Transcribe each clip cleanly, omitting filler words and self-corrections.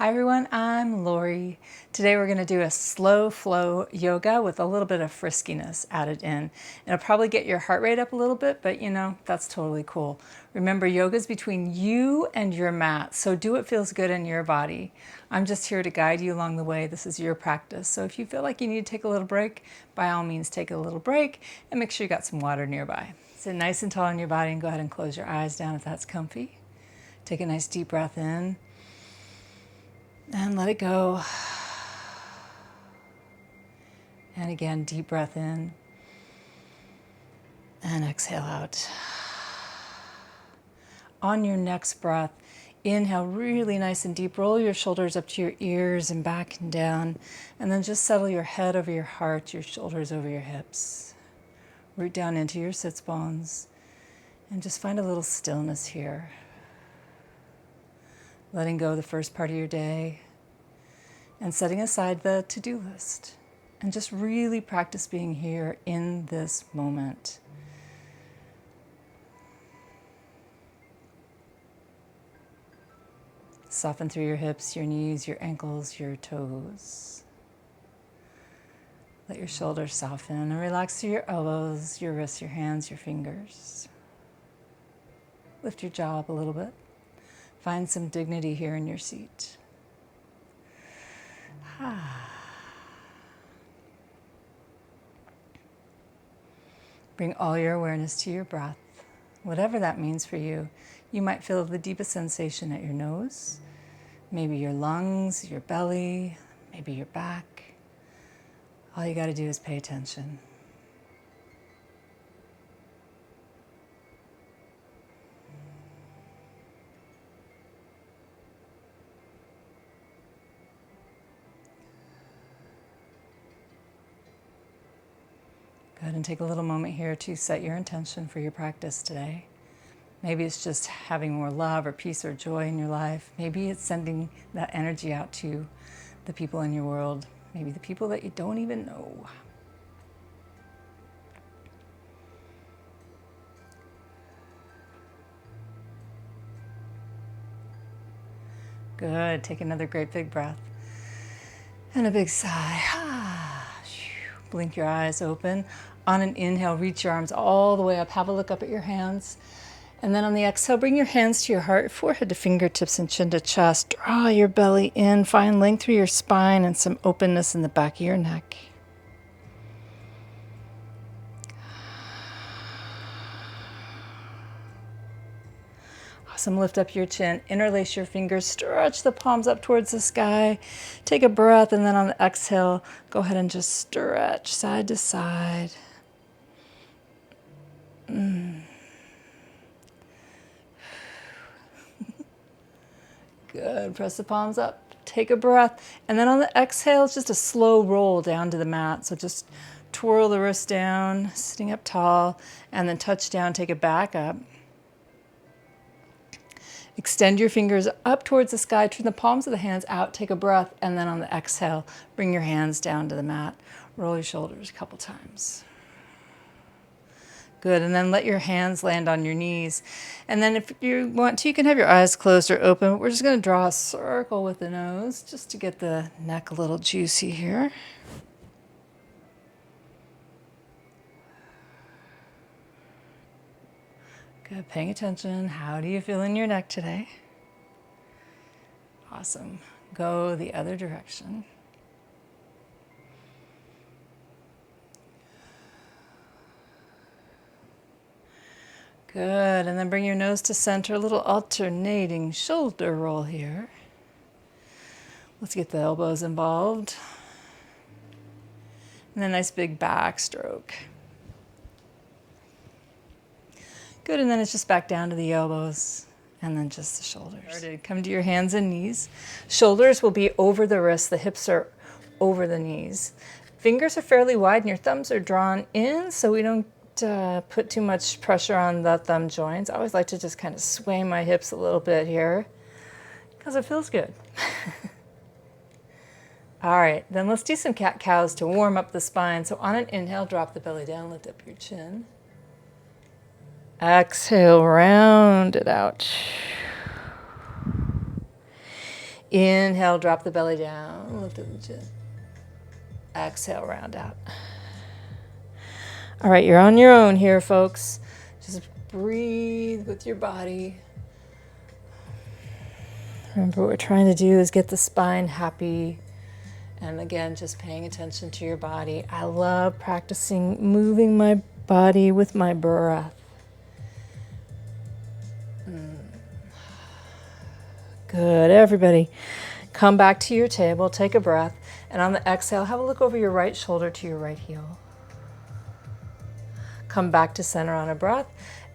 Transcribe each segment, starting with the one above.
Hi everyone, I'm Laurie. Today we're going to do a slow flow yoga with a little bit of friskiness added in. It'll probably get your heart rate up a little bit, but you know, that's totally cool. Remember, yoga is between you and your mat, so do what feels good in your body. I'm just here to guide you along the way. This is your practice. So if you feel like you need to take a little break, by all means take a little break and make sure you got some water nearby. Sit nice and tall in your body and go ahead and close your eyes down if that's comfy. Take a nice deep breath in. And let it go. And again, deep breath in. And exhale out. On your next breath, inhale really nice and deep. Roll your shoulders up to your ears and back and down. And then just settle your head over your heart, your shoulders over your hips. Root down into your sits bones. And just find a little stillness here. Letting go of the first part of your day. And setting aside the to-do list. And just really practice being here in this moment. Soften through your hips, your knees, your ankles, your toes. Let your shoulders soften and relax through your elbows, your wrists, your hands, your fingers. Lift your jaw up a little bit. Find some dignity here in your seat. Bring all your awareness to your breath, whatever that means for you. You might feel the deepest sensation at your nose, maybe your lungs, your belly, maybe your back. All you got to do is pay attention. Go ahead and take a little moment here to set your intention for your practice today. Maybe it's just having more love or peace or joy in your life. Maybe it's sending that energy out to the people in your world, maybe the people that you don't even know. Good. Take another great big breath. And a big sigh. Blink your eyes open. On an inhale, reach your arms all the way up. Have a look up at your hands. And then on the exhale, bring your hands to your heart, forehead to fingertips and chin to chest. Draw your belly in. Find length through your spine and some openness in the back of your neck. Awesome. Lift up your chin. Interlace your fingers. Stretch the palms up towards the sky. Take a breath, and then on the exhale, go ahead and just stretch side to side. Good. Press the palms up. Take a breath. And then on the exhale, it's just a slow roll down to the mat. So just twirl the wrist down, sitting up tall, and then touch down, take it back up. Extend your fingers up towards the sky, turn the palms of the hands out, take a breath, and then on the exhale, bring your hands down to the mat. Roll your shoulders a couple times. Good, and then let your hands land on your knees. And then if you want to, you can have your eyes closed or open. We're just going to draw a circle with the nose just to get the neck a little juicy here. Good, paying attention. How do you feel in your neck today? Awesome. Go the other direction. Good, and then bring your nose to center, a little alternating shoulder roll here. Let's get the elbows involved. And then a nice big back stroke. Good, and then it's just back down to the elbows and then just the shoulders. Come to your hands and knees. Shoulders will be over the wrists, the hips are over the knees. Fingers are fairly wide and your thumbs are drawn in so we don't put too much pressure on the thumb joints. I always like to just kind of sway my hips a little bit here because it feels good. All right, then let's do some cat-cows to warm up the spine. So on an inhale, drop the belly down, lift up your chin. Exhale, round it out. Inhale, drop the belly down, lift up the chin. Exhale, round out. All right, you're on your own here, folks. Just breathe with your body. Remember, what we're trying to do is get the spine happy. And again, just paying attention to your body. I love practicing moving my body with my breath. Good, everybody. Come back to your table, take a breath, and on the exhale, have a look over your right shoulder to your right heel. Come back to center on a breath.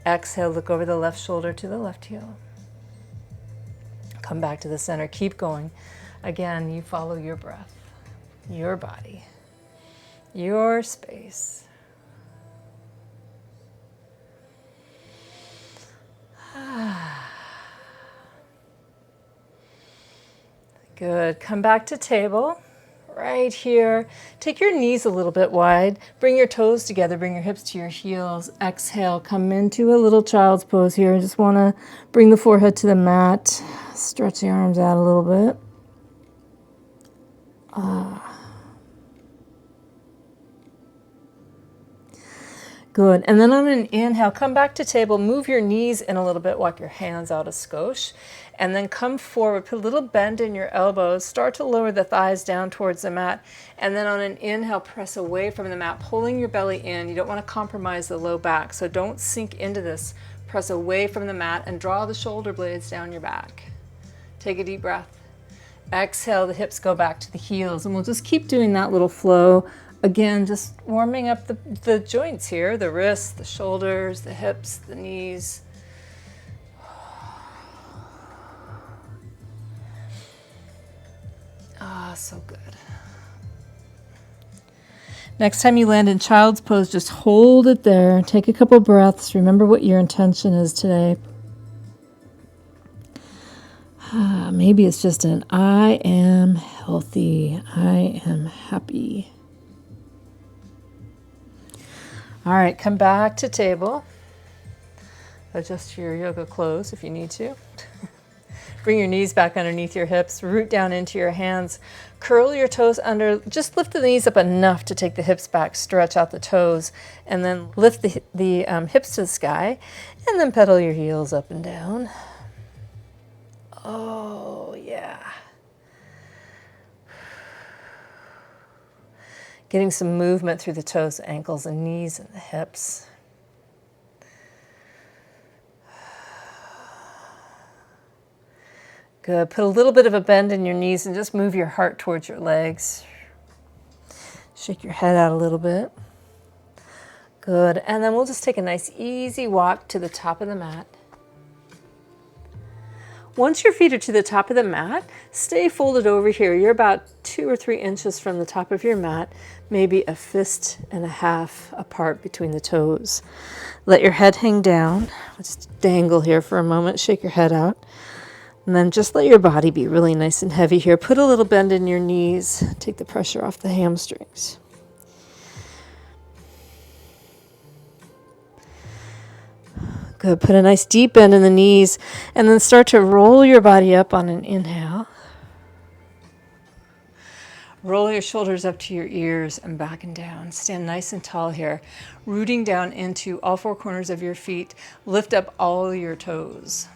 Exhale, look over the left shoulder to the left heel. Come back to the center, keep going. Again, you follow your breath, your body, your space. Good, come back to table, right here. Take your knees a little bit wide, bring your toes together, bring your hips to your heels. Exhale, come into a little child's pose here. Just wanna bring the forehead to the mat, stretch the arms out a little bit. Good, and then on an inhale, come back to table, move your knees in a little bit, walk your hands out a skosh, and then come forward, put a little bend in your elbows, start to lower the thighs down towards the mat, and then on an inhale, press away from the mat, pulling your belly in. You don't want to compromise the low back, so don't sink into this. Press away from the mat and draw the shoulder blades down your back. Take a deep breath. Exhale, the hips go back to the heels, and we'll just keep doing that little flow. Again, just warming up the joints here, the wrists, the shoulders, the hips, the knees. Ah, so good. Next time you land in child's pose, just hold it there. Take a couple breaths. Remember what your intention is today. Maybe it's just an I am healthy. I am happy. All right, come back to table. Adjust your yoga clothes if you need to. Bring your knees back underneath your hips, root down into your hands, curl your toes under, just lift the knees up enough to take the hips back, stretch out the toes, and then lift the hips to the sky, and then pedal your heels up and down. Oh, yeah. Getting some movement through the toes, ankles, and knees, and the hips. Good. Put a little bit of a bend in your knees and just move your heart towards your legs. Shake your head out a little bit. Good. And then we'll just take a nice easy walk to the top of the mat. Once your feet are to the top of the mat, stay folded over here. You're about 2 or 3 inches from the top of your mat, maybe a fist and a half apart between the toes. Let your head hang down. Just dangle here for a moment. Shake your head out. And then just let your body be really nice and heavy here. Put a little bend in your knees. Take the pressure off the hamstrings. Good. Put a nice deep bend in the knees and then start to roll your body up on an inhale. Roll your shoulders up to your ears and back and down. Stand nice and tall here, rooting down into all 4 corners of your feet. Lift up all your toes.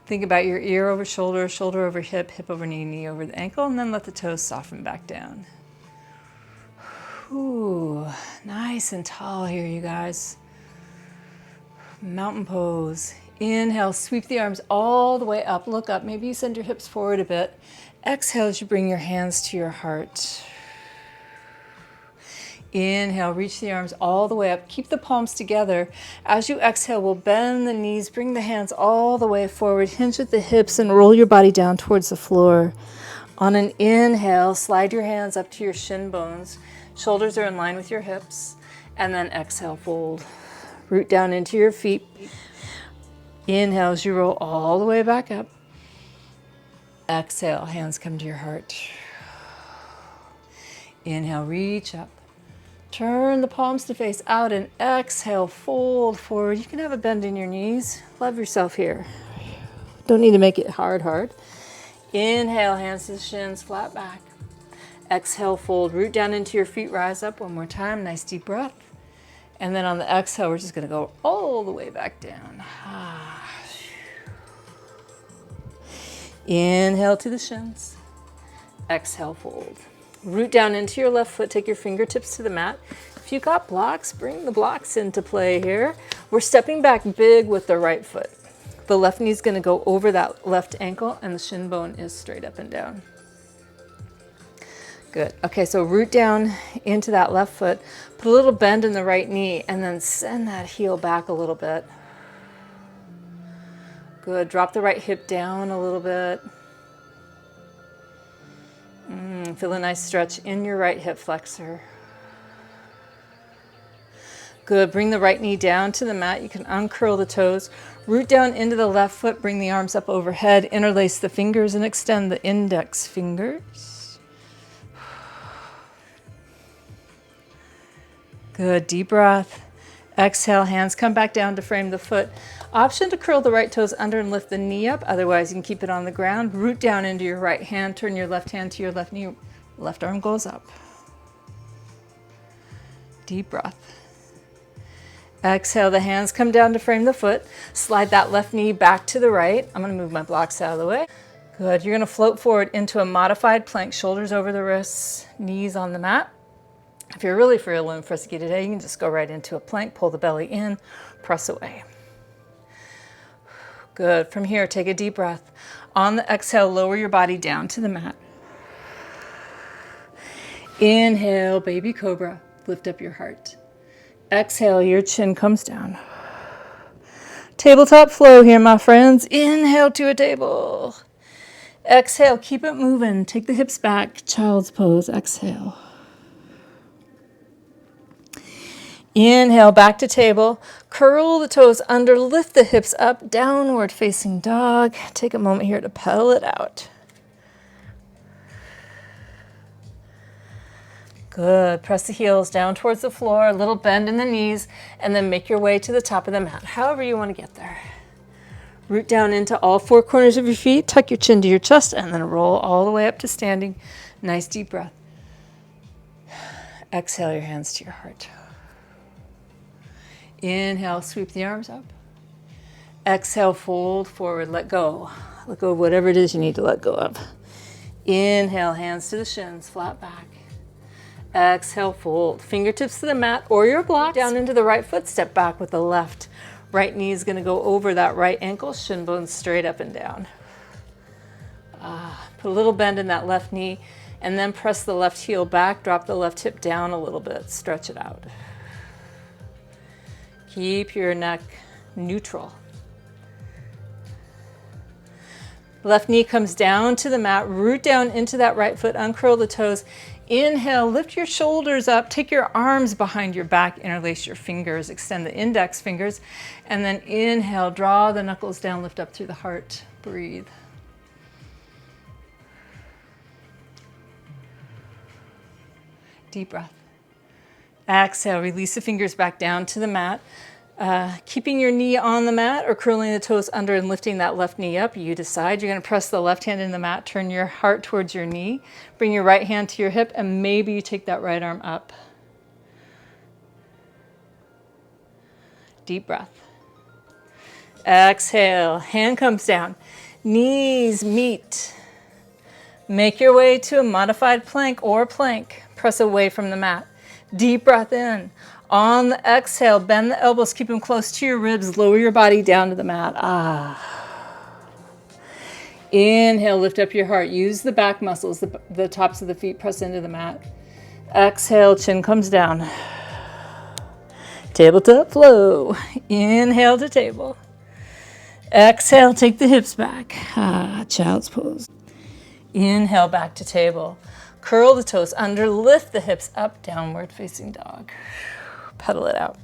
Think about your ear over shoulder, shoulder over hip, hip over knee, knee over the ankle, and then let the toes soften back down. Ooh, nice and tall here, you guys. Mountain pose. Inhale, sweep the arms all the way up. Look up. Maybe you send your hips forward a bit. Exhale as you bring your hands to your heart. Inhale, reach the arms all the way up. Keep the palms together. As you exhale, we'll bend the knees, bring the hands all the way forward, hinge at the hips, and roll your body down towards the floor. On an inhale, slide your hands up to your shin bones. Shoulders are in line with your hips. And then exhale, fold. Root down into your feet. Inhale as you roll all the way back up. Exhale, hands come to your heart. Inhale, reach up. Turn the palms to face out and exhale, fold forward. You can have a bend in your knees. Love yourself here. Don't need to make it hard. Inhale, hands to the shins, flat back. Exhale, fold, root down into your feet, rise up one more time. Nice deep breath. And then on the exhale, we're just going to go all the way back down. Inhale to the shins. Exhale, fold. Root down into your left foot, take your fingertips to the mat. If you got blocks, bring the blocks into play here. We're stepping back big with the right foot. The left knee is going to go over that left ankle and the shin bone is straight up and down. Good. Okay, so root down into that left foot, put a little bend in the right knee, and then send that heel back a little bit. Good. Drop the right hip down a little bit. Feel a nice stretch in your right hip flexor. Good. Bring the right knee down to the mat. You can uncurl the toes. Root down into the left foot. Bring the arms up overhead. Interlace the fingers and extend the index fingers. Good. Deep breath. Exhale. Hands come back down to frame the foot. Option to curl the right toes under and lift the knee up. Otherwise, you can keep it on the ground. Root down into your right hand. Turn your left hand to your left knee. Left arm goes up. Deep breath. Exhale, the hands come down to frame the foot. Slide that left knee back to the right. I'm going to move my blocks out of the way. Good. You're going to float forward into a modified plank, shoulders over the wrists, knees on the mat. If you're really feeling frisky today, you can just go right into a plank, pull the belly in, press away. Good. From here, take a deep breath. On the exhale, lower your body down to the mat. Inhale, baby cobra. Lift up your heart. Exhale, your chin comes down. Tabletop flow here, my friends. Inhale to a table. Exhale, keep it moving. Take the hips back, child's pose. Exhale. Inhale, back to table. Curl the toes under, lift the hips up, downward facing dog. Take a moment here to pedal it out. Good. Press the heels down towards the floor, a little bend in the knees, and then make your way to the top of the mat, however you want to get there. Root down into all four corners of your feet, tuck your chin to your chest, and then roll all the way up to standing. Nice deep breath. Exhale your hands to your heart. Inhale, sweep the arms up. Exhale, fold forward, let go. Let go of whatever it is you need to let go of. Inhale, hands to the shins, flat back. Exhale, fold. Fingertips to the mat or your block. Down into the right foot, step back with the left. Right knee is going to go over that right ankle, shin bone straight up and down. Put a little bend in that left knee and then press the left heel back, drop the left hip down a little bit, stretch it out. Keep your neck neutral. Left knee comes down to the mat, root down into that right foot, uncurl the toes. Inhale, lift your shoulders up, take your arms behind your back, interlace your fingers, extend the index fingers, and then inhale, draw the knuckles down, lift up through the heart, breathe. Deep breath. Exhale, release the fingers back down to the mat. Keeping your knee on the mat or curling the toes under and lifting that left knee up, you decide. You're going to press the left hand in the mat, turn your heart towards your knee, bring your right hand to your hip, and maybe you take that right arm up. Deep breath. Exhale, hand comes down, knees meet. Make your way to a modified plank or plank. Press away from the mat. Deep breath in. On the exhale, bend the elbows, keep them close to your ribs, lower your body down to the mat. Inhale, lift up your heart. Use the back muscles, the tops of the feet, press into the mat. Exhale, chin comes down. Tabletop flow. Inhale to table. Exhale, take the hips back. Child's pose. Inhale, back to table. Curl the toes under, lift the hips up, downward facing dog. Pedal it out.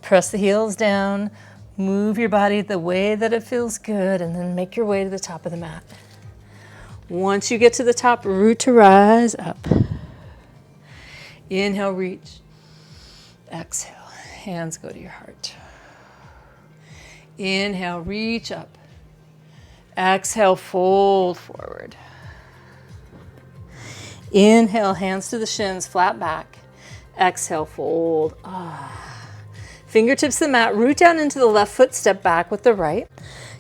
Press the heels down, move your body the way that it feels good, and then make your way to the top of the mat. Once you get to the top, root to rise up. Inhale, reach. Exhale, hands go to your heart. Inhale, reach up. Exhale, fold forward. Inhale, hands to the shins, flat back. Exhale, fold. Fingertips to the mat, root down into the left foot, step back with the right.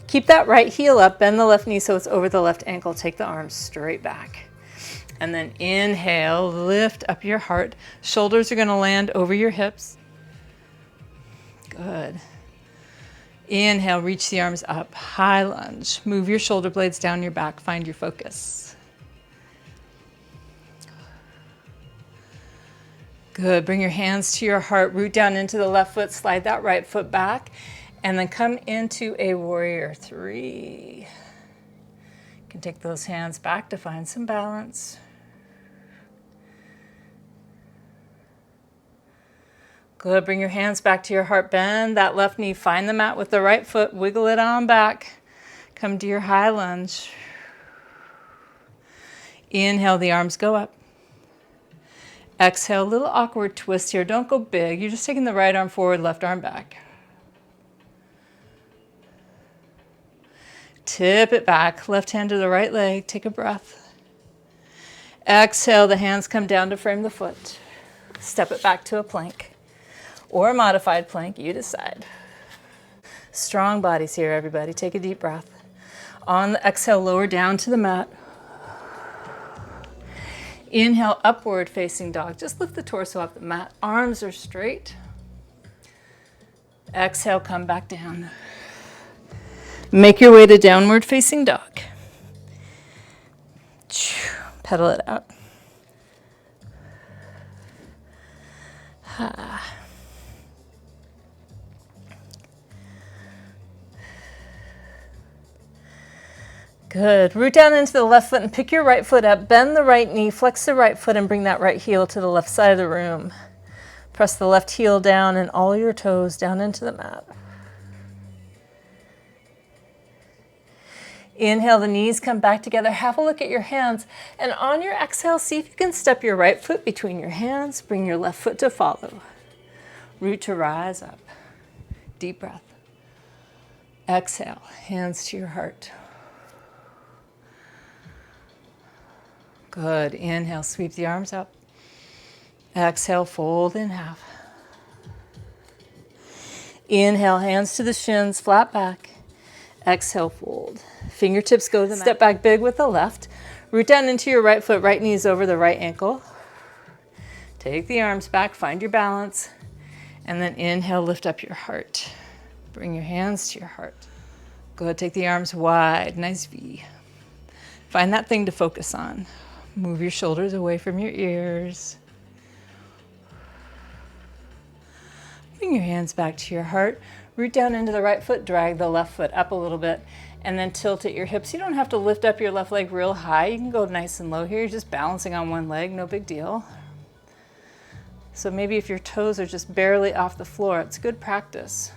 Keep that right heel up, bend the left knee so it's over the left ankle. Take the arms straight back. And then inhale, lift up your heart. Shoulders are going to land over your hips. Good. Inhale, reach the arms up, high lunge. Move your shoulder blades down your back, find your focus. Good, bring your hands to your heart, root down into the left foot, slide that right foot back, and then come into a warrior three. You can take those hands back to find some balance. Good, bring your hands back to your heart, bend that left knee, find the mat with the right foot, wiggle it on back. Come to your high lunge. Inhale, the arms go up. Exhale, a little awkward twist here. Don't go big. You're just taking the right arm forward, left arm back. Tip it back, left hand to the right leg. Take a breath. Exhale, the hands come down to frame the foot. Step it back to a plank or a modified plank, you decide. Strong bodies here, everybody. Take a deep breath. On the exhale, lower down to the mat. Inhale, upward facing dog. Just lift the torso off the mat. Arms are straight. Exhale, come back down. Make your way to downward facing dog. Pedal it out. Good. Root down into the left foot and pick your right foot up. Bend the right knee, flex the right foot, and bring that right heel to the left side of the room. Press the left heel down and all your toes down into the mat. Inhale, the knees come back together. Have a look at your hands. And on your exhale, see if you can step your right foot between your hands. Bring your left foot to follow. Root to rise up. Deep breath. Exhale, hands to your heart. Good. Inhale, sweep the arms up. Exhale, fold in half. Inhale, hands to the shins, flat back. Exhale, fold. Fingertips go to the mat. Step back big with the left. Root down into your right foot, right knee is over the right ankle. Take the arms back, find your balance. And then inhale, lift up your heart. Bring your hands to your heart. Good. Take the arms wide, nice V. Find that thing to focus on. Move your shoulders away from your ears. Bring your hands back to your heart. Root down into the right foot, drag the left foot up a little bit, and then tilt at your hips. You don't have to lift up your left leg real high. You can go nice and low here. You're just balancing on one leg, no big deal. So maybe if your toes are just barely off the floor, it's good practice.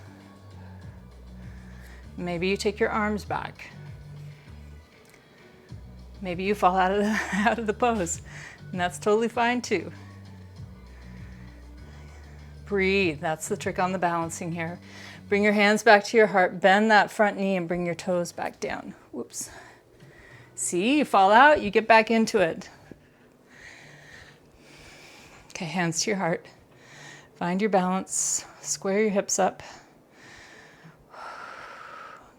Maybe you take your arms back. Maybe you fall out of the pose, and that's totally fine too. Breathe, that's the trick on the balancing here. Bring your hands back to your heart, bend that front knee and bring your toes back down. Whoops. See, you fall out, you get back into it. Okay, hands to your heart. Find your balance, square your hips up.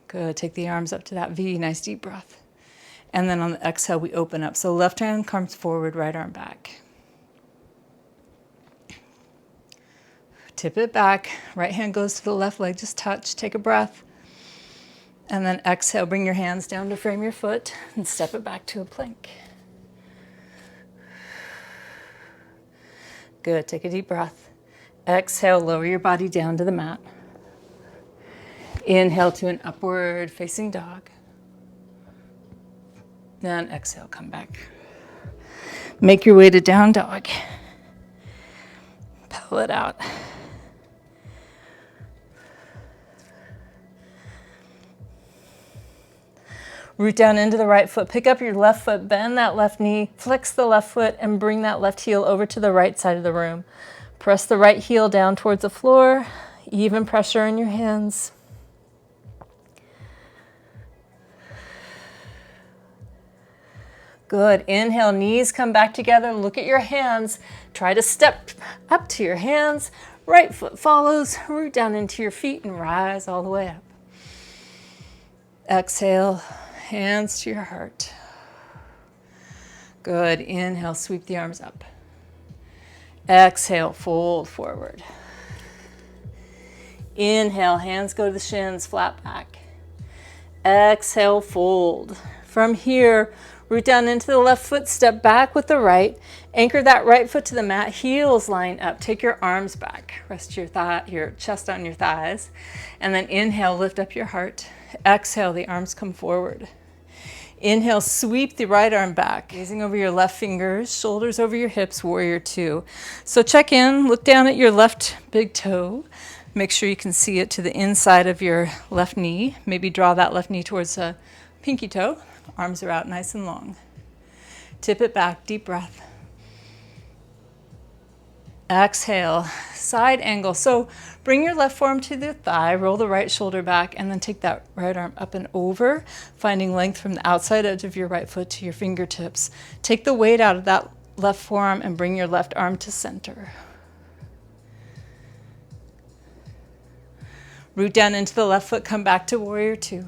Good, take the arms up to that V, nice deep breath. And then on the exhale, we open up. So left hand comes forward, right arm back. Tip it back. Right hand goes to the left leg. Just touch. Take a breath. And then exhale. Bring your hands down to frame your foot and step it back to a plank. Good. Take a deep breath. Exhale. Lower your body down to the mat. Inhale to an upward facing dog. Then exhale, come back. Make your way to down dog. Pull it out. Root down into the right foot. Pick up your left foot, bend that left knee, flex the left foot, and bring that left heel over to the right side of the room. Press the right heel down towards the floor. Even pressure in your hands. Good. Inhale, knees come back together. Look at your hands. Try to step up to your hands. Right foot follows. Root down into your feet and rise all the way up. Exhale, hands to your heart. Good. Inhale, sweep the arms up. Exhale, fold forward. Inhale, hands go to the shins, flat back. Exhale, fold. From here, root down into the left foot, step back with the right. Anchor that right foot to the mat, heels line up. Take your arms back. Rest your chest on your thighs. And then inhale, lift up your heart. Exhale, the arms come forward. Inhale, sweep the right arm back, gazing over your left fingers, shoulders over your hips, warrior two. So check in, look down at your left big toe. Make sure you can see it to the inside of your left knee. Maybe draw that left knee towards a pinky toe. Arms are out nice and long. Tip it back, deep breath. Exhale, side angle. So bring your left forearm to the thigh, roll the right shoulder back, and then take that right arm up and over, finding length from the outside edge of your right foot to your fingertips. Take the weight out of that left forearm and bring your left arm to center. Root down into the left foot, come back to warrior two.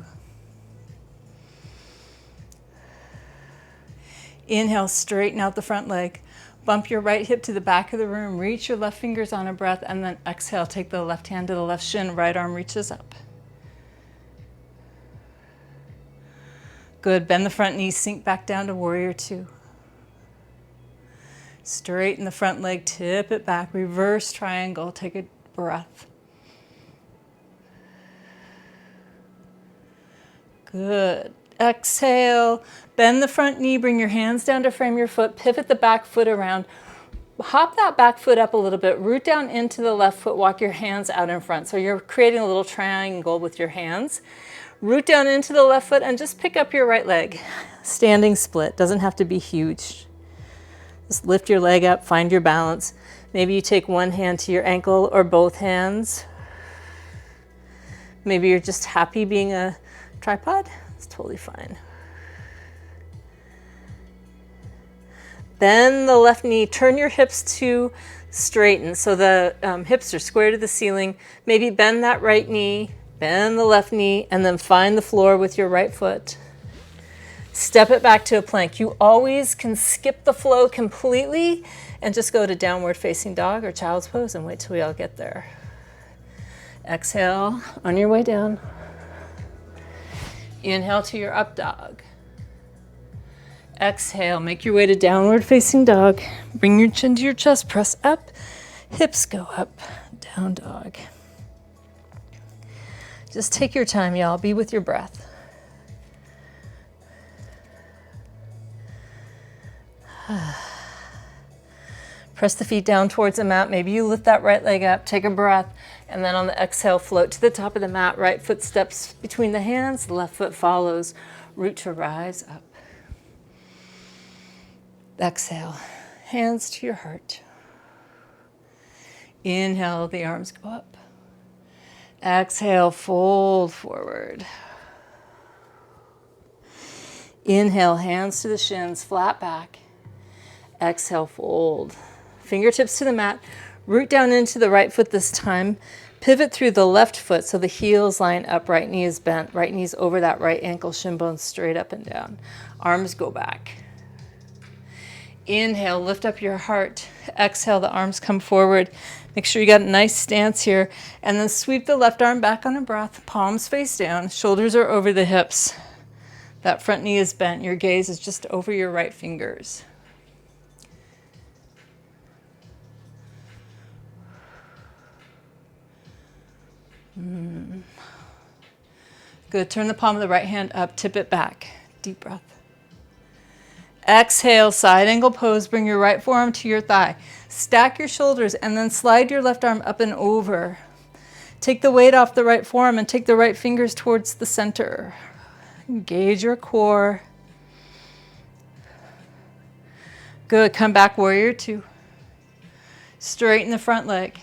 Inhale, straighten out the front leg. Bump your right hip to the back of the room. Reach your left fingers on a breath, and then exhale. Take the left hand to the left shin. Right arm reaches up. Good. Bend the front knee. Sink back down to warrior two. Straighten the front leg. Tip it back. Reverse triangle. Take a breath. Good. Exhale. Bend the front knee. Bring your hands down to frame your foot. Pivot the back foot around. Hop that back foot up a little bit. Root down into the left foot. Walk your hands out in front. So you're creating a little triangle with your hands. Root down into the left foot and just pick up your right leg. Standing split. Doesn't have to be huge. Just lift your leg up. Find your balance. Maybe you take one hand to your ankle or both hands. Maybe you're just happy being a tripod. It's totally fine. Bend the left knee. Turn your hips to straighten. So the hips are square to the ceiling. Maybe bend that right knee. Bend the left knee. And then find the floor with your right foot. Step it back to a plank. You always can skip the flow completely and just go to downward facing dog or child's pose and wait till we all get there. Exhale on your way down. Inhale to your up dog. Exhale, make your way to downward facing dog. Bring your chin to your chest, press up, hips go up, down dog. Just take your time, y'all. Be with your breath. Press the feet down towards the mat. Maybe you lift that right leg up, take a breath, and then on the exhale, float to the top of the mat. Right foot steps between the hands, the left foot follows. Root to rise up. Exhale, hands to your heart. Inhale, the arms go up. Exhale, fold forward. Inhale, hands to the shins, flat back. Exhale, fold. Fingertips to the mat. Root down into the right foot this time. Pivot through the left foot so the heels line up. Right knee is bent. Right knee's over that right ankle, shin bones straight up and down. Arms go back. Inhale, lift up your heart. Exhale, the arms come forward. Make sure you got a nice stance here. And then sweep the left arm back on a breath. Palms face down. Shoulders are over the hips. That front knee is bent. Your gaze is just over your right fingers. Good. Turn the palm of the right hand up. Tip it back. Deep breath. Exhale, side angle pose. Bring your right forearm to your thigh. Stack your shoulders and then slide your left arm up and over. Take the weight off the right forearm and take the right fingers towards the center. Engage your core. Good. Come back, warrior two. Straighten the front leg.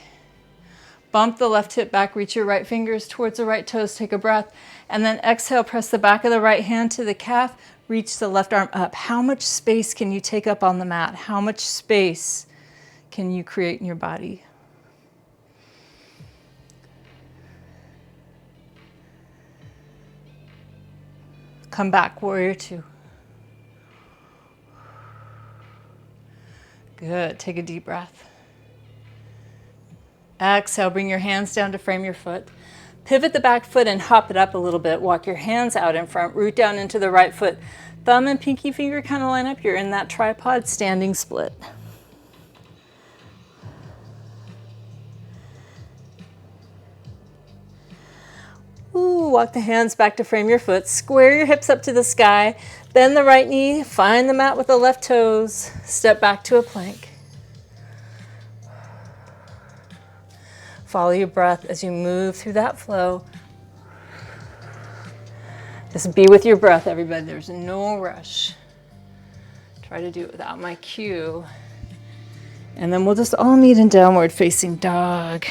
Bump the left hip back. Reach your right fingers towards the right toes. Take a breath. And then exhale, press the back of the right hand to the calf. Reach the left arm up. How much space can you take up on the mat? How much space can you create in your body? Come back, warrior two. Good, take a deep breath. Exhale, bring your hands down to frame your foot. Pivot the back foot and hop it up a little bit. Walk your hands out in front, root down into the right foot. Thumb and pinky finger kind of line up. You're in that tripod standing split. Ooh, walk the hands back to frame your foot. Square your hips up to the sky. Bend the right knee. Find the mat with the left toes. Step back to a plank. Follow your breath as you move through that flow. Just be with your breath, everybody. There's no rush. Try to do it without my cue. And then we'll just all meet in downward facing dog.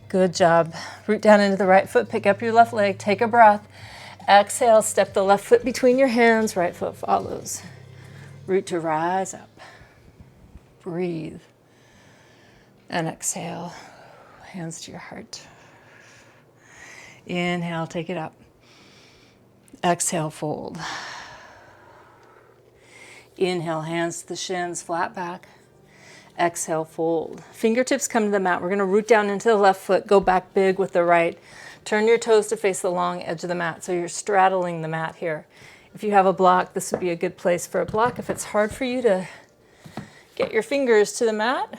Good job. Root down into the right foot, pick up your left leg, take a breath. Exhale, step the left foot between your hands, right foot follows. Root to rise up. Breathe. And exhale, hands to your heart. Inhale, take it up. Exhale, fold. Inhale, hands to the shins, flat back. Exhale, fold. Fingertips come to the mat. We're going to root down into the left foot, go back big with the right. Turn your toes to face the long edge of the mat, so you're straddling the mat here. If you have a block, this would be a good place for a block. If it's hard for you to get your fingers to the mat.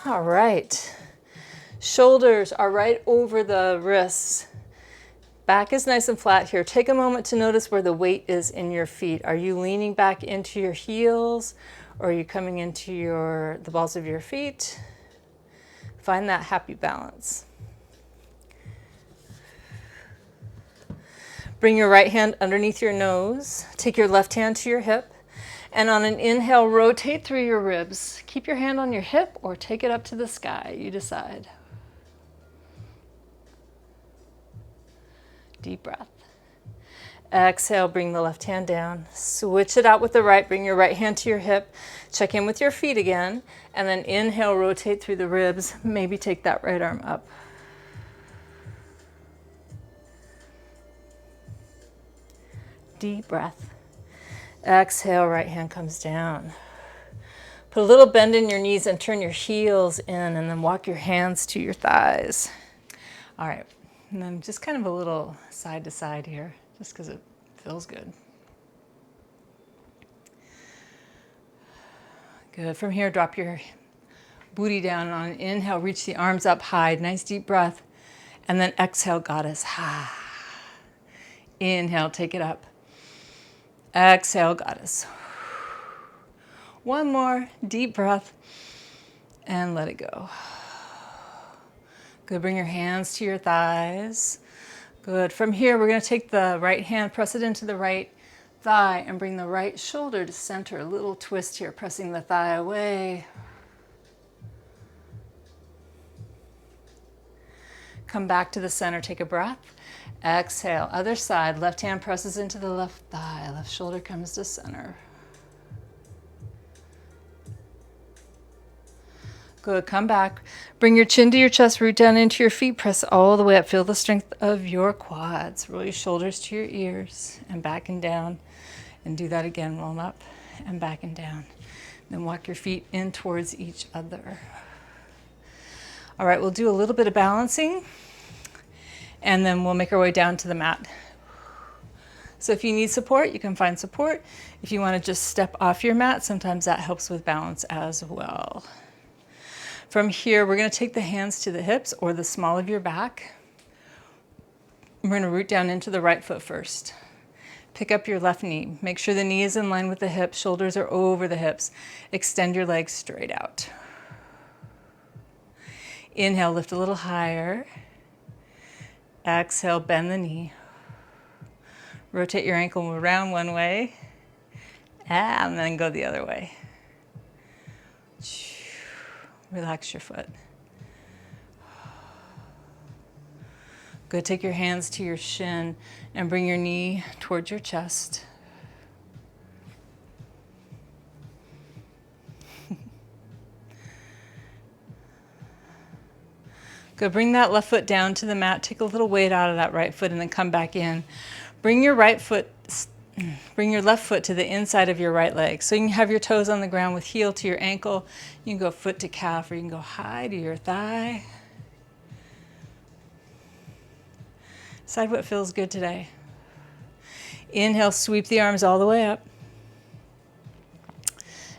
All right. Shoulders are right over the wrists. Back is nice and flat here. Take a moment to notice where the weight is in your feet. Are you leaning back into your heels, or are you coming into the balls of your feet? Find that happy balance. Bring your right hand underneath your nose. Take your left hand to your hip. And on an inhale, rotate through your ribs. Keep your hand on your hip or take it up to the sky. You decide. Deep breath. Exhale, bring the left hand down. Switch it out with the right. Bring your right hand to your hip. Check in with your feet again. And then inhale, rotate through the ribs. Maybe take that right arm up. Deep breath. Exhale, right hand comes down. Put a little bend in your knees and turn your heels in, and then walk your hands to your thighs. All right. And then just kind of a little side to side here, just because it feels good. Good. From here, drop your booty down. On an inhale, reach the arms up high. Nice deep breath. And then exhale, goddess. Inhale, take it up. Exhale, goddess. One more deep breath. And let it go. Good, bring your hands to your thighs. Good, from here we're going to take the right hand, press it into the right thigh, and bring the right shoulder to center. A little twist here, pressing the thigh away. Come back to the center, take a breath. Exhale, other side, left hand presses into the left thigh, left shoulder comes to center. Good, come back. Bring your chin to your chest, root down into your feet, press all the way up. Feel the strength of your quads. Roll your shoulders to your ears and back and down. And do that again, roll up and back and down. Then walk your feet in towards each other. All right, we'll do a little bit of balancing and then we'll make our way down to the mat. So if you need support, you can find support. If you want to just step off your mat, sometimes that helps with balance as well. From here, we're going to take the hands to the hips or the small of your back. We're going to root down into the right foot first. Pick up your left knee. Make sure the knee is in line with the hips. Shoulders are over the hips. Extend your legs straight out. Inhale, lift a little higher. Exhale, bend the knee. Rotate your ankle around one way, and then go the other way. Relax your foot. Good, take your hands to your shin and bring your knee towards your chest. Good, bring that left foot down to the mat, take a little weight out of that right foot and then come back in. Bring your left foot to the inside of your right leg. So you can have your toes on the ground with heel to your ankle. You can go foot to calf, or you can go high to your thigh. Decide what feels good today. Inhale, sweep the arms all the way up.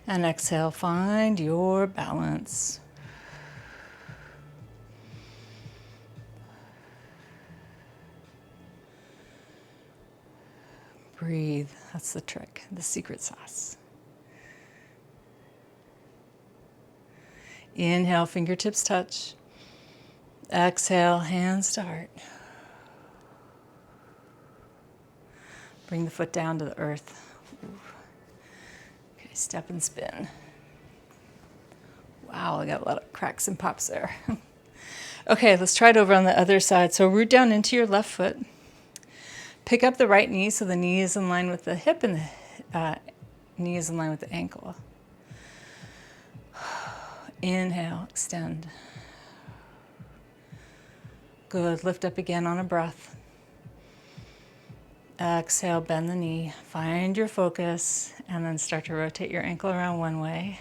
And exhale, find your balance. Breathe. That's the trick, the secret sauce. Inhale, fingertips touch. Exhale, hands to heart. Bring the foot down to the earth. Okay, step and spin. Wow, I got a lot of cracks and pops there. Okay, let's try it over on the other side. So root down into your left foot. Pick up the right knee so the knee is in line with the hip and the knee is in line with the ankle. Inhale, extend. Good, lift up again on a breath. Exhale, bend the knee, find your focus, and then start to rotate your ankle around one way,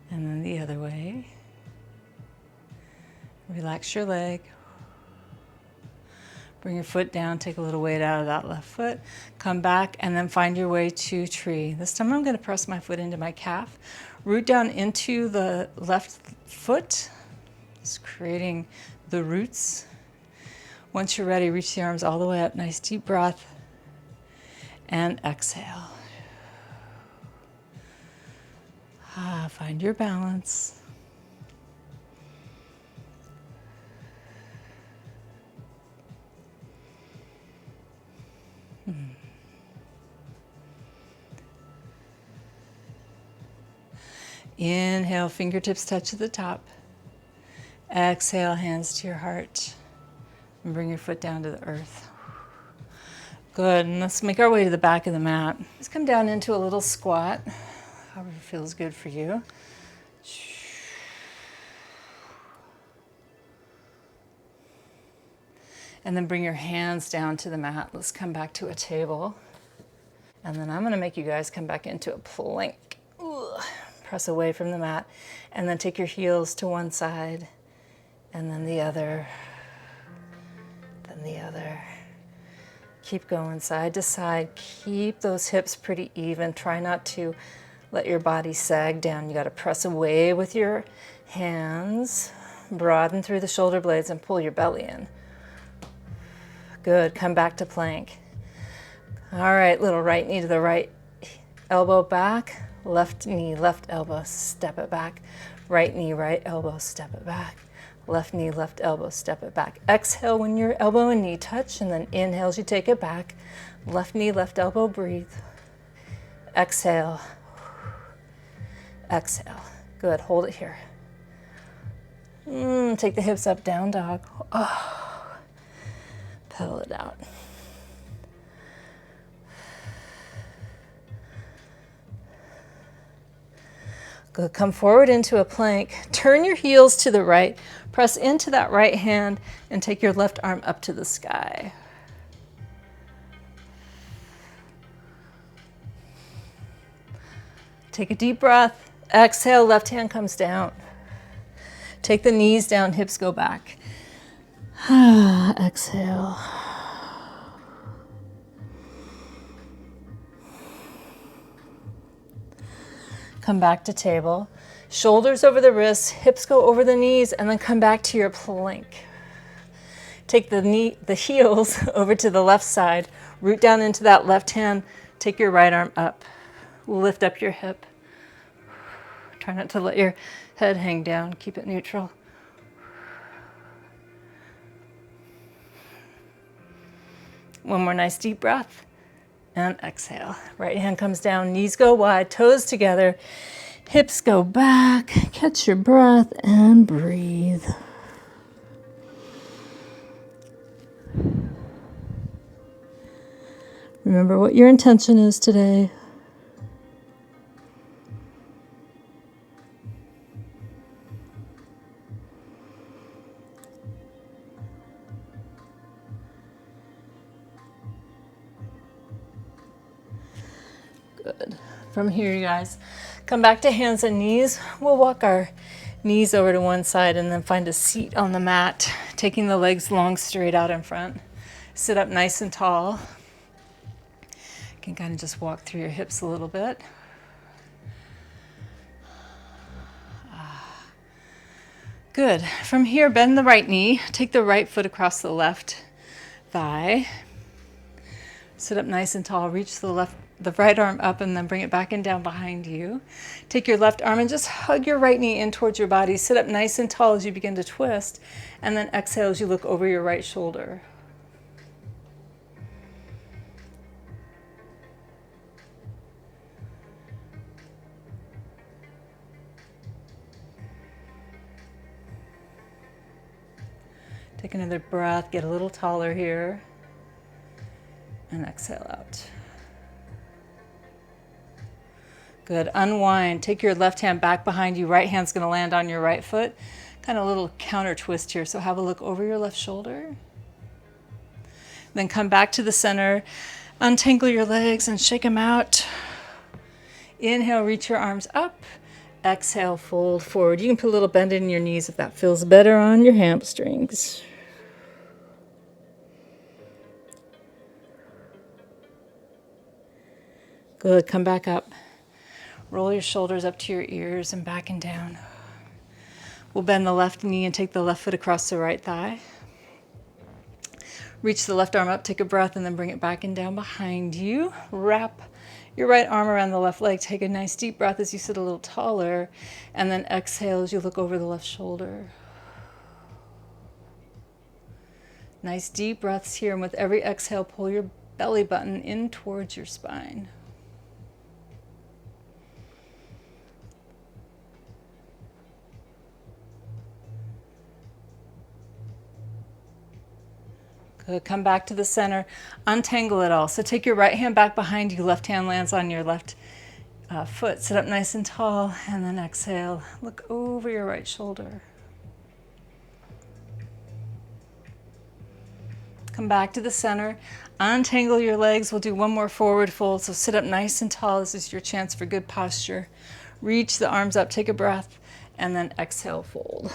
and then the other way. Relax your leg. Bring your foot down, take a little weight out of that left foot, come back, and then find your way to tree. This time I'm going to press my foot into my calf. Root down into the left foot, just creating the roots. Once you're ready, reach the arms all the way up. Nice deep breath. And exhale. Find your balance. Inhale, fingertips touch to the top. Exhale, hands to your heart. And bring your foot down to the earth. Good, and let's make our way to the back of the mat. Just come down into a little squat, however feels good for you. And then bring your hands down to the mat. Let's come back to a table. And then I'm gonna make you guys come back into a plank. Press away from the mat. And then take your heels to one side, and then the other, then the other. Keep going side to side. Keep those hips pretty even. Try not to let your body sag down. You gotta press away with your hands. Broaden through the shoulder blades and pull your belly in. Good, come back to plank. All right, little right knee to the right elbow back, left knee, left elbow, step it back. Right knee, right elbow, step it back. Left knee, left elbow, step it back. Exhale when your elbow and knee touch, and then inhale as you take it back. Left knee, left elbow, breathe. Exhale. Exhale. Good, hold it here. Take the hips up, down dog. Pedal it out. Good, come forward into a plank. Turn your heels to the right. Press into that right hand and take your left arm up to the sky. Take a deep breath. Exhale, left hand comes down. Take the knees down, hips go back. Exhale. Come back to table. Shoulders over the wrists, hips go over the knees, and then come back to your plank. Take the heels over to the left side. Root down into that left hand. Take your right arm up. Lift up your hip. Try not to let your head hang down. Keep it neutral. One more nice deep breath. And exhale. Right hand comes down, knees go wide, toes together, hips go back. Catch your breath and breathe. Remember what your intention is today. Good. From here, you guys, come back to hands and knees. We'll walk our knees over to one side and then find a seat on the mat, taking the legs long straight out in front. Sit up nice and tall. You can kind of just walk through your hips a little bit. Good. From here, bend the right knee. Take the right foot across the left thigh. Sit up nice and tall. Reach the right arm up and then bring it back and down behind you. Take your left arm and just hug your right knee in towards your body. Sit up nice and tall as you begin to twist. And then exhale as you look over your right shoulder. Take another breath, get a little taller here, and exhale out. Good, unwind. Take your left hand back behind you, right hand's gonna land on your right foot. Kind of a little counter twist here, so have a look over your left shoulder. Then come back to the center, untangle your legs and shake them out. Inhale, reach your arms up. Exhale, fold forward. You can put a little bend in your knees if that feels better on your hamstrings. Good, come back up. Roll your shoulders up to your ears and back and down. We'll bend the left knee and take the left foot across the right thigh. Reach the left arm up, take a breath, and then bring it back and down behind you. Wrap your right arm around the left leg. Take a nice deep breath as you sit a little taller, and then exhale as you look over the left shoulder. Nice deep breaths here, and with every exhale, pull your belly button in towards your spine. Good. Come back to the center, untangle it all. So take your right hand back behind you, left hand lands on your left foot. Sit up nice and tall, and then exhale. Look over your right shoulder. Come back to the center, untangle your legs. We'll do one more forward fold. So sit up nice and tall. This is your chance for good posture. Reach the arms up, take a breath, and then exhale, fold.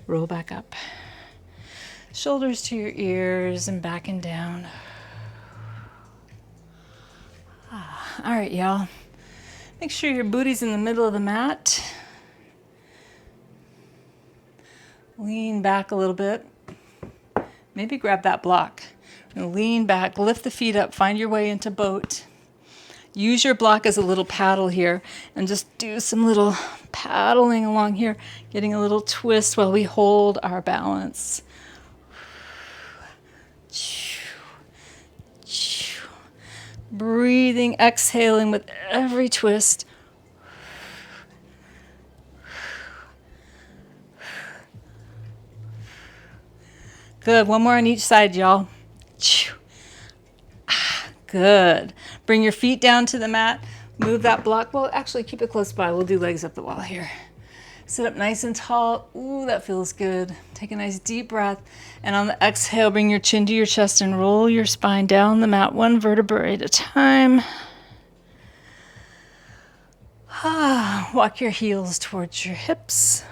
Roll back up. Shoulders to your ears and back and down. All right, y'all. Make sure your booty's in the middle of the mat. Lean back a little bit. Maybe grab that block. And lean back, lift the feet up, find your way into boat. Use your block as a little paddle here and just do some little paddling along here, getting a little twist while we hold our balance. Breathing, exhaling with every twist. Good, one more on each side, y'all. Good. Bring your feet down to the mat. Move that block. Well, actually, keep it close by. We'll do legs up the wall here. Sit up nice and tall. Ooh, that feels good. Take a nice deep breath. And on the exhale, bring your chin to your chest and roll your spine down the mat, one vertebrae at a time. Walk your heels towards your hips.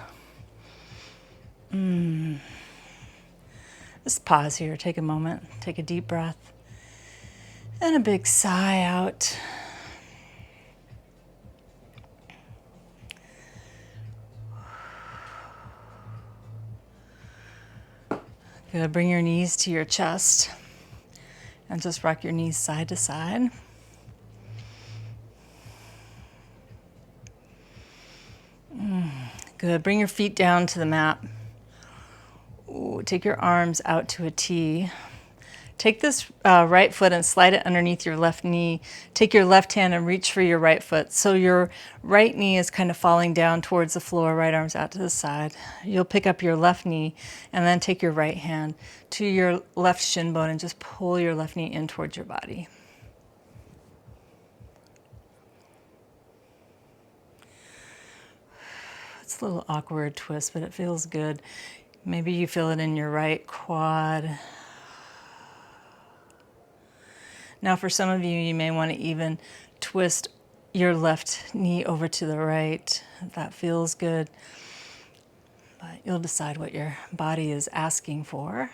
Just pause here. Take a moment. Take a deep breath. And a big sigh out. Good. Bring your knees to your chest and just rock your knees side to side. Good. Bring your feet down to the mat. Ooh, take your arms out to a T. Take this right foot and slide it underneath your left knee. Take your left hand and reach for your right foot. So your right knee is kind of falling down towards the floor, right arm's out to the side. You'll pick up your left knee and then take your right hand to your left shin bone and just pull your left knee in towards your body. It's a little awkward twist, but it feels good. Maybe you feel it in your right quad. Now for some of you, you may want to even twist your left knee over to the right. That feels good. But you'll decide what your body is asking for.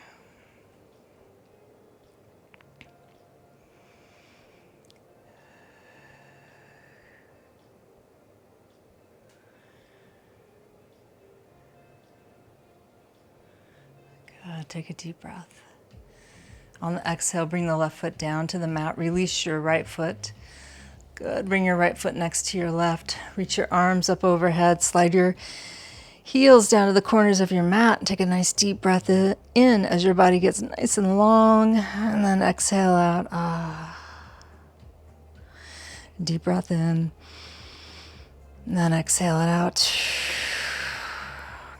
Good. Take a deep breath. On the exhale, bring the left foot down to the mat. Release your right foot. Good. Bring your right foot next to your left. Reach your arms up overhead. Slide your heels down to the corners of your mat. Take a nice deep breath in as your body gets nice and long. And then exhale out. Deep breath in. And then exhale it out.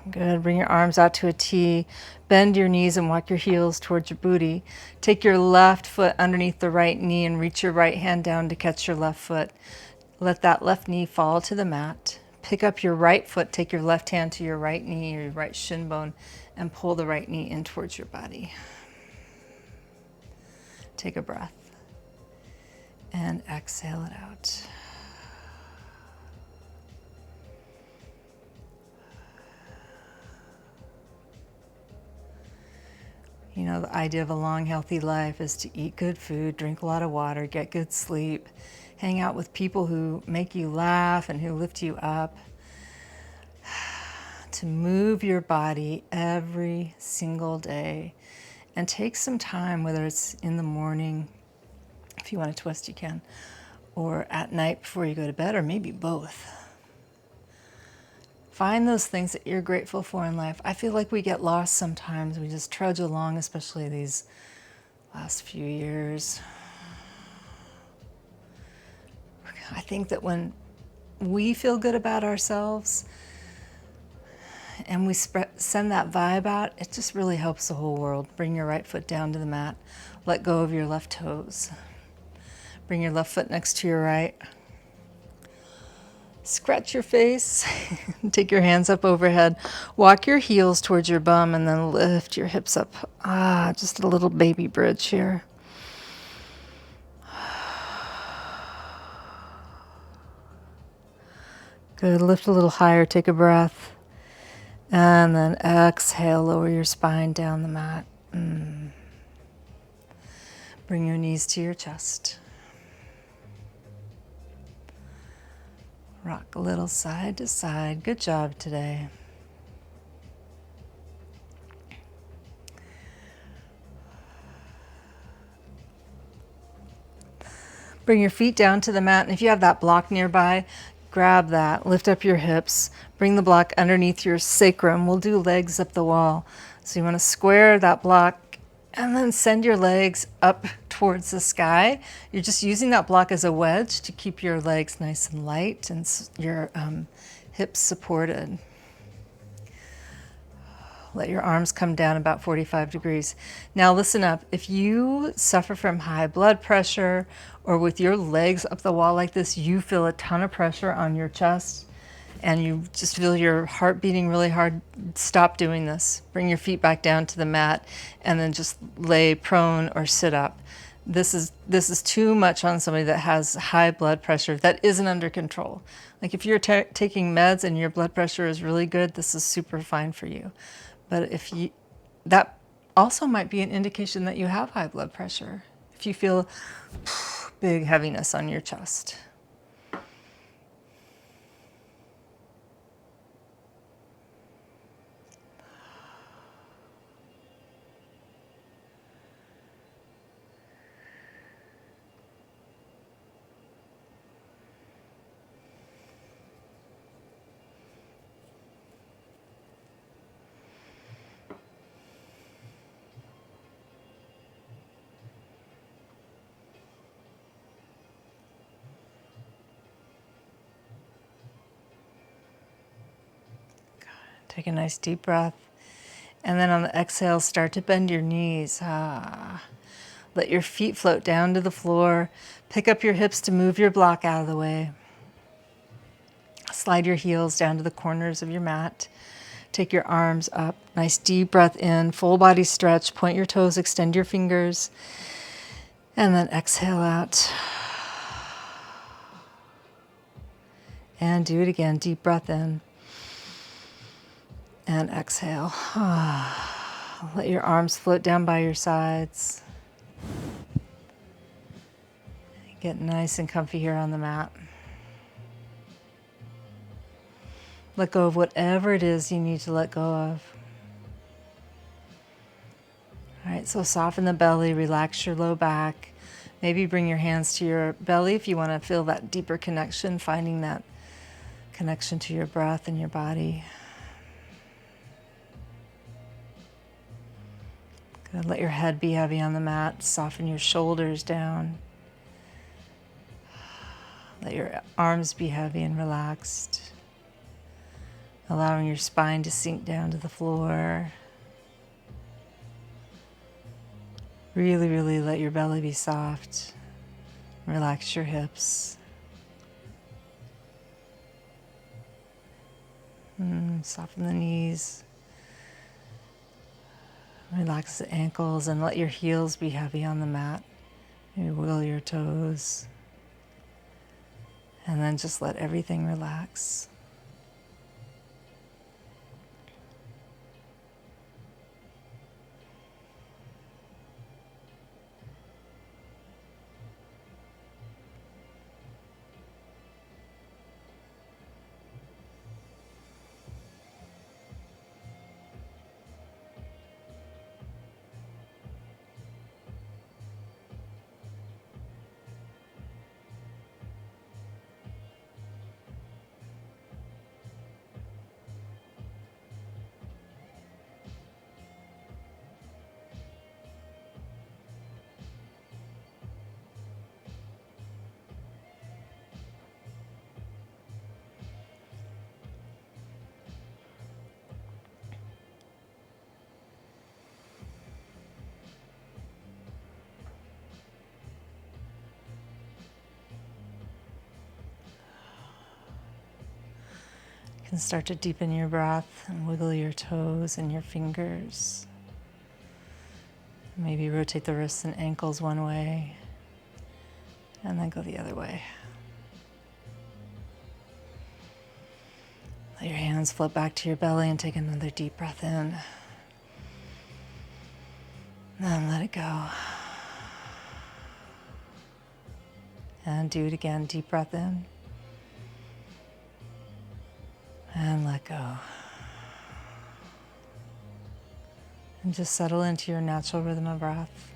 Good. Bring your arms out to a T. Bend your knees and walk your heels towards your booty. Take your left foot underneath the right knee and reach your right hand down to catch your left foot. Let that left knee fall to the mat. Pick up your right foot, take your left hand to your right knee or your right shin bone and pull the right knee in towards your body. Take a breath and exhale it out. You know, the idea of a long, healthy life is to eat good food, drink a lot of water, get good sleep, hang out with people who make you laugh and who lift you up. To move your body every single day and take some time, whether it's in the morning, if you want to twist, you can, or at night before you go to bed, or maybe both. Find those things that you're grateful for in life. I feel like we get lost sometimes. We just trudge along, especially these last few years. I think that when we feel good about ourselves and we send that vibe out, it just really helps the whole world. Bring your right foot down to the mat. Let go of your left toes. Bring your left foot next to your right. Scratch your face. Take your hands up overhead. Walk your heels towards your bum and then lift your hips up. Just a little baby bridge here. Good. Lift a little higher. Take a breath. And then exhale. Lower your spine down the mat. Bring your knees to your chest. Rock a little side to side. Good job today. Bring your feet down to the mat, and if you have that block nearby, grab that. Lift up your hips. Bring the block underneath your sacrum. We'll do legs up the wall. So you want to square that block and then send your legs up towards the sky. You're just using that block as a wedge to keep your legs nice and light and your hips supported. Let your arms come down about 45 degrees. Now listen up. If you suffer from high blood pressure or with your legs up the wall like this, you feel a ton of pressure on your chest and you just feel your heart beating really hard, stop doing this. Bring your feet back down to the mat and then just lay prone or sit up. This is too much on somebody that has high blood pressure that isn't under control. Like if you're taking meds and your blood pressure is really good, this is super fine for you. But that also might be an indication that you have high blood pressure. If you feel big heaviness on your chest. Take a nice deep breath. And then on the exhale, start to bend your knees. Let your feet float down to the floor. Pick up your hips to move your block out of the way. Slide your heels down to the corners of your mat. Take your arms up. Nice deep breath in. Full body stretch. Point your toes. Extend your fingers. And then exhale out. And do it again. Deep breath in. And exhale. Let your arms float down by your sides. Get nice and comfy here on the mat. Let go of whatever it is you need to let go of. All right, so soften the belly, relax your low back. Maybe bring your hands to your belly if you want to feel that deeper connection, finding that connection to your breath and your body. Good. Let your head be heavy on the mat. Soften your shoulders down. Let your arms be heavy and relaxed. Allowing your spine to sink down to the floor. Really, really let your belly be soft. Relax your hips. Soften the knees. Relax the ankles and let your heels be heavy on the mat. Maybe wiggle your toes. And then just let everything relax. And start to deepen your breath and wiggle your toes and your fingers. Maybe rotate the wrists and ankles one way and then go the other way. Let your hands float back to your belly and take another deep breath in. Then let it go. And do it again. Deep breath in. And let go. And just settle into your natural rhythm of breath.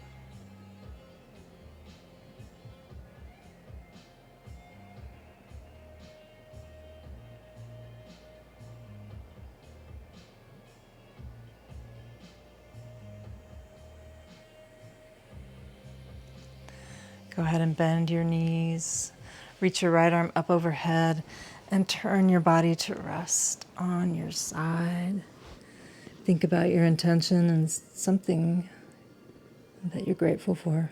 Go ahead and bend your knees. Reach your right arm up overhead and turn your body to rest on your side. Think about your intention and something that you're grateful for.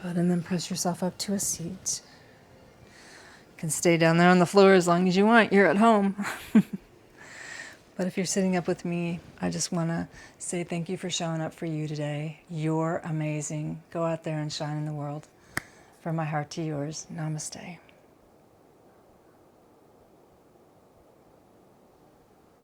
Good, and then press yourself up to a seat. You can stay down there on the floor as long as you want. You're at home. But if you're sitting up with me, I just want to say thank you for showing up for you today. You're amazing. Go out there and shine in the world. From my heart to yours, namaste.